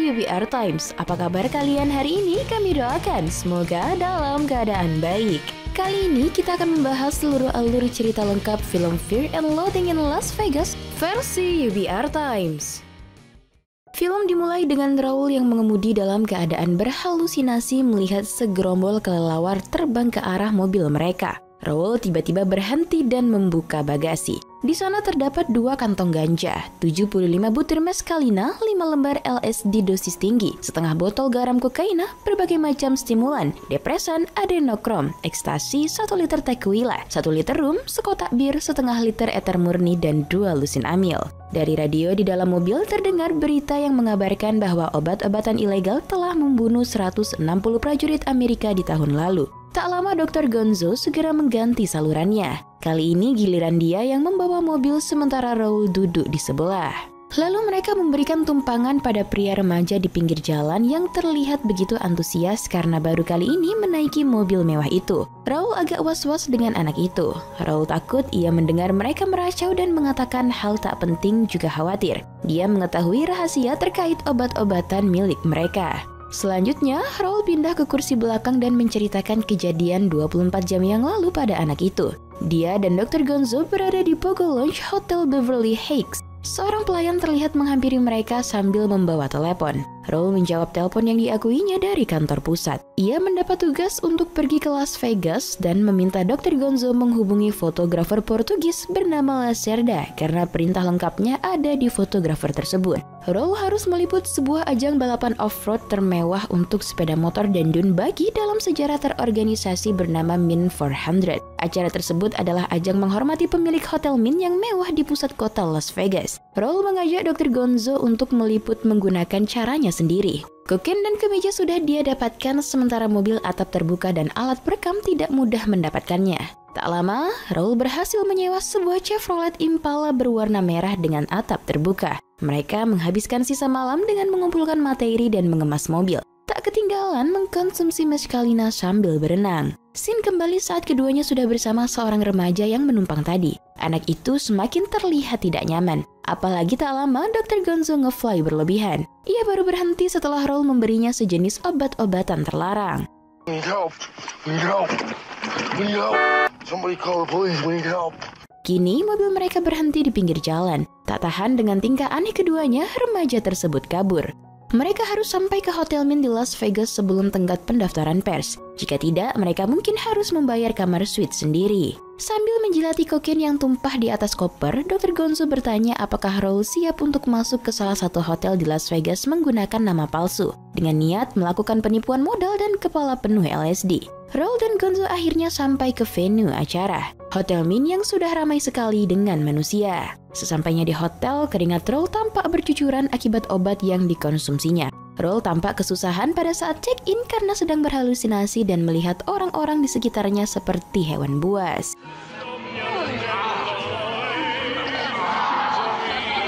UBR Times. Apa kabar kalian hari ini? Kami doakan semoga dalam keadaan baik. Kali ini kita akan membahas seluruh alur cerita lengkap film Fear and Loathing in Las Vegas versi UBR Times. Film dimulai dengan Raul yang mengemudi dalam keadaan berhalusinasi melihat segerombol kelelawar terbang ke arah mobil mereka. Raul tiba-tiba berhenti dan membuka bagasi. Di sana terdapat 2 kantong ganja, 75 butir meskalina, 5 lembar LSD dosis tinggi, setengah botol garam kokaina, berbagai macam stimulan, depresan, adenokrom, ekstasi, 1 liter tequila, 1 liter rum, sekotak bir, setengah liter eter murni, dan 2 lusin amil. Dari radio di dalam mobil terdengar berita yang mengabarkan bahwa obat-obatan ilegal telah membunuh 160 prajurit Amerika di tahun lalu. Tak lama Dr. Gonzo segera mengganti salurannya. Kali ini giliran dia yang membawa mobil sementara Raul duduk di sebelah. Lalu mereka memberikan tumpangan pada pria remaja di pinggir jalan yang terlihat begitu antusias karena baru kali ini menaiki mobil mewah itu. Raul agak was-was dengan anak itu. Raul takut ia mendengar mereka meracau dan mengatakan hal tak penting juga khawatir. Dia mengetahui rahasia terkait obat-obatan milik mereka. Selanjutnya, Raul pindah ke kursi belakang dan menceritakan kejadian 24 jam yang lalu pada anak itu. Dia dan Dr. Gonzo berada di Pogo Lounge Hotel Beverly Hills. Seorang pelayan terlihat menghampiri mereka sambil membawa telepon. Raul menjawab telepon yang diakuinya dari kantor pusat. Ia mendapat tugas untuk pergi ke Las Vegas dan meminta Dr. Gonzo menghubungi fotografer Portugis bernama Lacerda karena perintah lengkapnya ada di fotografer tersebut. Raul harus meliput sebuah ajang balapan off-road termewah untuk sepeda motor dan dune buggy dalam sejarah terorganisasi bernama Mint 400. Acara tersebut adalah ajang menghormati pemilik hotel Mint yang mewah di pusat kota Las Vegas. Raul mengajak Dr. Gonzo untuk meliput menggunakan caranya sendiri. Kokain dan kemeja sudah dia dapatkan, sementara mobil atap terbuka dan alat perekam tidak mudah mendapatkannya. Tak lama, Raul berhasil menyewa sebuah Chevrolet Impala berwarna merah dengan atap terbuka. Mereka menghabiskan sisa malam dengan mengumpulkan materi dan mengemas mobil. Tak ketinggalan mengkonsumsi meskalina sambil berenang. Scene kembali saat keduanya sudah bersama seorang remaja yang menumpang tadi. Anak itu semakin terlihat tidak nyaman. Apalagi tak lama Dr. Gonzo ngefly berlebihan. Ia baru berhenti setelah Raul memberinya sejenis obat-obatan terlarang. We need help. We need help. We need help. Somebody call the police. We need help. Kini mobil mereka berhenti di pinggir jalan. Tak tahan dengan tingkah aneh keduanya, remaja tersebut kabur. Mereka harus sampai ke Hotel Mint di Las Vegas sebelum tenggat pendaftaran pers. Jika tidak, mereka mungkin harus membayar kamar suite sendiri. Sambil menjilati kokain yang tumpah di atas koper, Dr. Gonzo bertanya apakah Raul siap untuk masuk ke salah satu hotel di Las Vegas menggunakan nama palsu, dengan niat melakukan penipuan modal dan kepala penuh LSD. Raul dan Gonzo akhirnya sampai ke venue acara, Hotel Mint yang sudah ramai sekali dengan manusia. Sesampainya di hotel, keringat Raul tampak bercucuran akibat obat yang dikonsumsinya. Raul tampak kesusahan pada saat check-in karena sedang berhalusinasi dan melihat orang-orang di sekitarnya seperti hewan buas.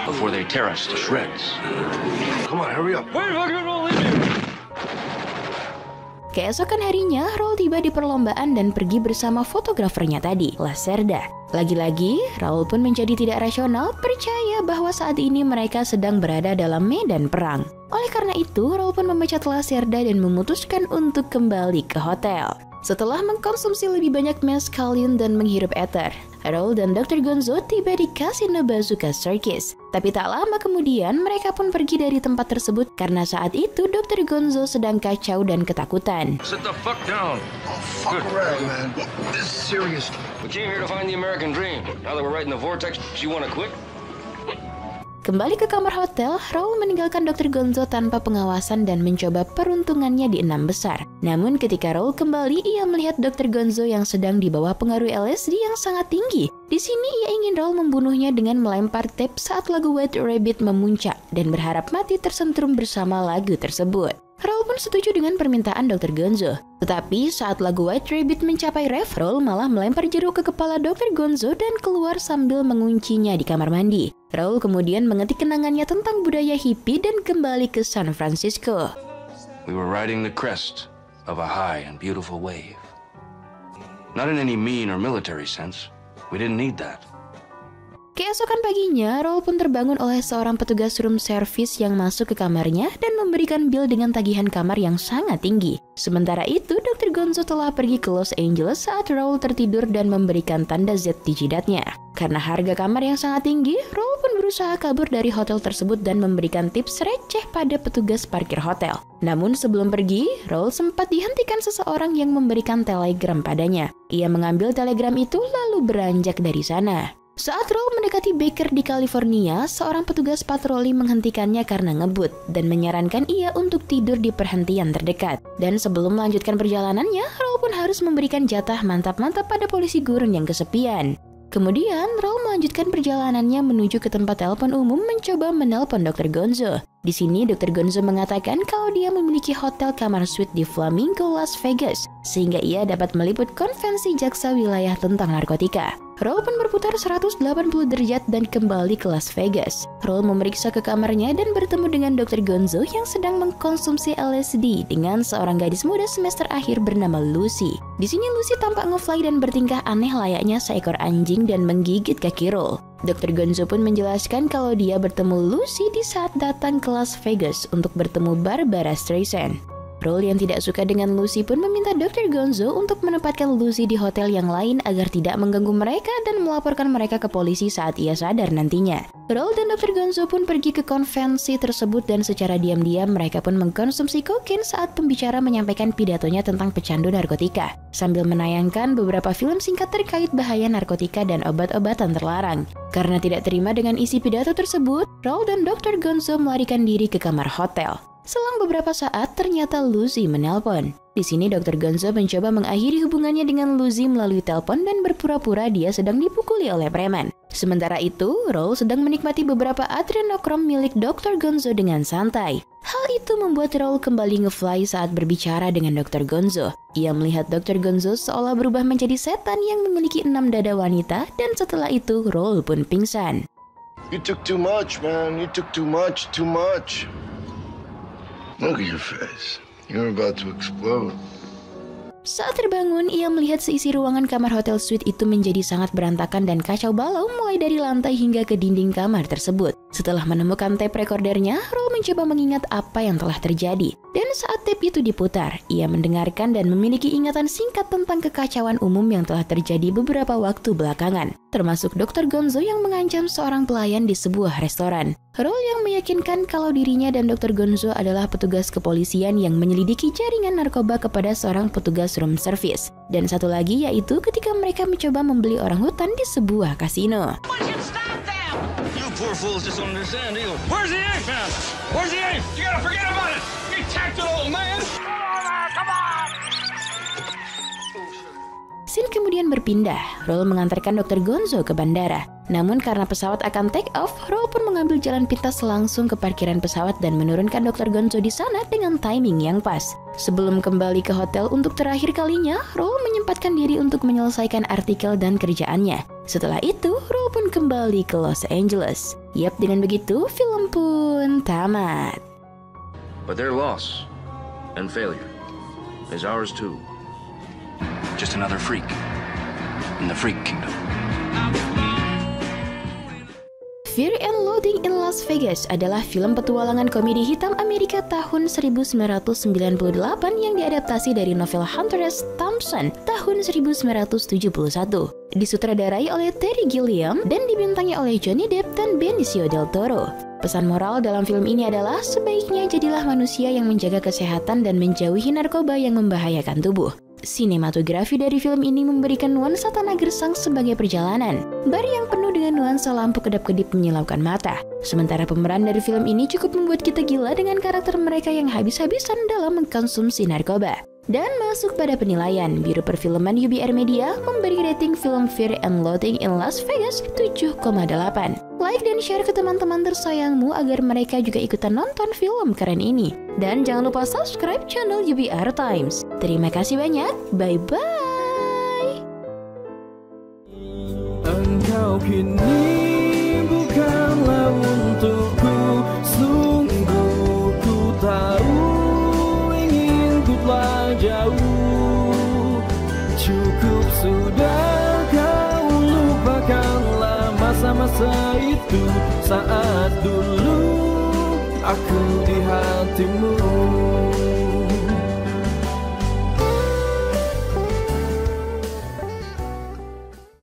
Before they tear us to shreds. Come on, hurry up. Wait, I don't leave you. Keesokan harinya, Raul tiba di perlombaan dan pergi bersama fotografernya tadi, Lacerda. Lagi-lagi, Raul pun menjadi tidak rasional, percaya bahwa saat ini mereka sedang berada dalam medan perang. Oleh karena itu, Raul pun memecat Lacerda dan memutuskan untuk kembali ke hotel. Setelah mengkonsumsi lebih banyak meskalin dan menghirup ether, Raul dan Dr. Gonzo tiba di Casino Bazooka Circus. Tapi tak lama kemudian mereka pun pergi dari tempat tersebut karena saat itu Dr. Gonzo sedang kacau dan ketakutan. Sit the fuck down. Oh, fuck around, man. This is serious. We came here to find the American dream. Now that we're right in the vortex, you want to quit? Kembali ke kamar hotel, Raul meninggalkan Dr. Gonzo tanpa pengawasan dan mencoba peruntungannya di 6 besar. Namun ketika Raul kembali, ia melihat Dr. Gonzo yang sedang di bawah pengaruh LSD yang sangat tinggi. Di sini ia ingin Raul membunuhnya dengan melempar tape saat lagu White Rabbit memuncak dan berharap mati tersentrum bersama lagu tersebut. Raul pun setuju dengan permintaan Dr. Gonzo. Tetapi saat lagu White Rabbit mencapai ref, Raul malah melempar jeruk ke kepala Dr. Gonzo dan keluar sambil menguncinya di kamar mandi. Raul kemudian mengetik kenangannya tentang budaya hippie dan kembali ke San Francisco. We were riding the crest of a high and beautiful wave. Not in any mean or military sense. We didn't need that. Keesokan paginya, Raul pun terbangun oleh seorang petugas room service yang masuk ke kamarnya dan memberikan bil dengan tagihan kamar yang sangat tinggi. Sementara itu, Dr. Gonzo telah pergi ke Los Angeles saat Raul tertidur dan memberikan tanda Z di jidatnya. Karena harga kamar yang sangat tinggi, Raul pun berusaha kabur dari hotel tersebut dan memberikan tips receh pada petugas parkir hotel. Namun sebelum pergi, Raul sempat dihentikan seseorang yang memberikan telegram padanya. Ia mengambil telegram itu lalu beranjak dari sana. Saat Raul mendekati Baker di California, seorang petugas patroli menghentikannya karena ngebut dan menyarankan ia untuk tidur di perhentian terdekat. Dan sebelum melanjutkan perjalanannya, Raul pun harus memberikan jatah mantap-mantap pada polisi gurun yang kesepian. Kemudian, Raul melanjutkan perjalanannya menuju ke tempat telepon umum mencoba menelpon Dr. Gonzo. Di sini, Dr. Gonzo mengatakan kalau dia memiliki hotel kamar suite di Flamingo, Las Vegas, sehingga ia dapat meliput konvensi jaksa wilayah tentang narkotika. Raul pun berputar 180 derajat dan kembali ke Las Vegas. Raul memeriksa ke kamarnya dan bertemu dengan Dr. Gonzo yang sedang mengkonsumsi LSD dengan seorang gadis muda semester akhir bernama Lucy. Di sini Lucy tampak ngefly dan bertingkah aneh layaknya seekor anjing dan menggigit kaki Raul. Dr. Gonzo pun menjelaskan kalau dia bertemu Lucy di saat datang ke Las Vegas untuk bertemu Barbara Streisand. Raul yang tidak suka dengan Lucy pun meminta Dr. Gonzo untuk menempatkan Lucy di hotel yang lain agar tidak mengganggu mereka dan melaporkan mereka ke polisi saat ia sadar nantinya. Raul dan Dr. Gonzo pun pergi ke konvensi tersebut dan secara diam-diam mereka pun mengkonsumsi kokain saat pembicara menyampaikan pidatonya tentang pecandu narkotika, sambil menayangkan beberapa film singkat terkait bahaya narkotika dan obat-obatan terlarang. Karena tidak terima dengan isi pidato tersebut, Raul dan Dr. Gonzo melarikan diri ke kamar hotel. Selang beberapa saat, ternyata Lucy menelpon. Di sini Dr. Gonzo mencoba mengakhiri hubungannya dengan Lucy melalui telepon dan berpura-pura dia sedang dipukuli oleh preman. Sementara itu, Raul sedang menikmati beberapa adrenokrom milik Dr. Gonzo dengan santai. Hal itu membuat Raul kembali ngefly saat berbicara dengan Dr. Gonzo. Ia melihat Dr. Gonzo seolah berubah menjadi setan yang memiliki 6 dada wanita dan setelah itu Raul pun pingsan. You took too much, man. You took too much, too much. Look at your face. You're about to explode. Saat terbangun, ia melihat seisi ruangan kamar hotel suite itu menjadi sangat berantakan dan kacau balau mulai dari lantai hingga ke dinding kamar tersebut. Setelah menemukan tape recordernya, Raul mencoba mengingat apa yang telah terjadi. Dan saat tape itu diputar, ia mendengarkan dan memiliki ingatan singkat tentang kekacauan umum yang telah terjadi beberapa waktu belakangan. Termasuk Dr. Gonzo yang mengancam seorang pelayan di sebuah restoran. Raul yang meyakinkan kalau dirinya dan Dr. Gonzo adalah petugas kepolisian yang menyelidiki jaringan narkoba kepada seorang petugas room service. Dan satu lagi yaitu ketika mereka mencoba membeli orang hutan di sebuah kasino. Poor fools just don't understand, do you? Where's the ape, man? Where's the ape? You gotta forget about it! You tactile old man! Come on! Scene kemudian berpindah. Raul mengantarkan Dr. Gonzo ke bandara. Namun karena pesawat akan take off, Raul pun mengambil jalan pintas langsung ke parkiran pesawat dan menurunkan Dr. Gonzo di sana dengan timing yang pas. Sebelum kembali ke hotel untuk terakhir kalinya, Raul menyempatkan diri untuk menyelesaikan artikel dan kerjaannya. Setelah itu, Raul pun kembali ke Los Angeles. Yap, dengan begitu, film pun tamat. But their loss and failure is ours too. Just another freak in the freak kingdom. Fear and Loathing in Las Vegas adalah film petualangan komedi hitam Amerika tahun 1998 yang diadaptasi dari novel Hunter S. Thompson tahun 1971. Disutradarai oleh Terry Gilliam dan dibintangi oleh Johnny Depp dan Benicio del Toro. Pesan moral dalam film ini adalah sebaiknya jadilah manusia yang menjaga kesehatan dan menjauhi narkoba yang membahayakan tubuh. Sinematografi dari film ini memberikan nuansa tanah gersang sebagai perjalanan, bar yang penuh dengan nuansa lampu kedap-kedip menyilaukan mata. Sementara pemeran dari film ini cukup membuat kita gila dengan karakter mereka yang habis-habisan dalam mengkonsumsi narkoba. Dan masuk pada penilaian, Biro Perfilman UBR Media memberi rating film Fear and Loathing in Las Vegas 7,8. Like dan share ke teman-teman tersayangmu agar mereka juga ikutan nonton film keren ini. Dan jangan lupa subscribe channel UBR Times. Terima kasih banyak, bye-bye! Engkau kini bukanlah untukku, sungguh ku tahu ingin ku telah jauh. Cukup sudah kau lupakanlah masa-masa saat dulu aku di hatimu.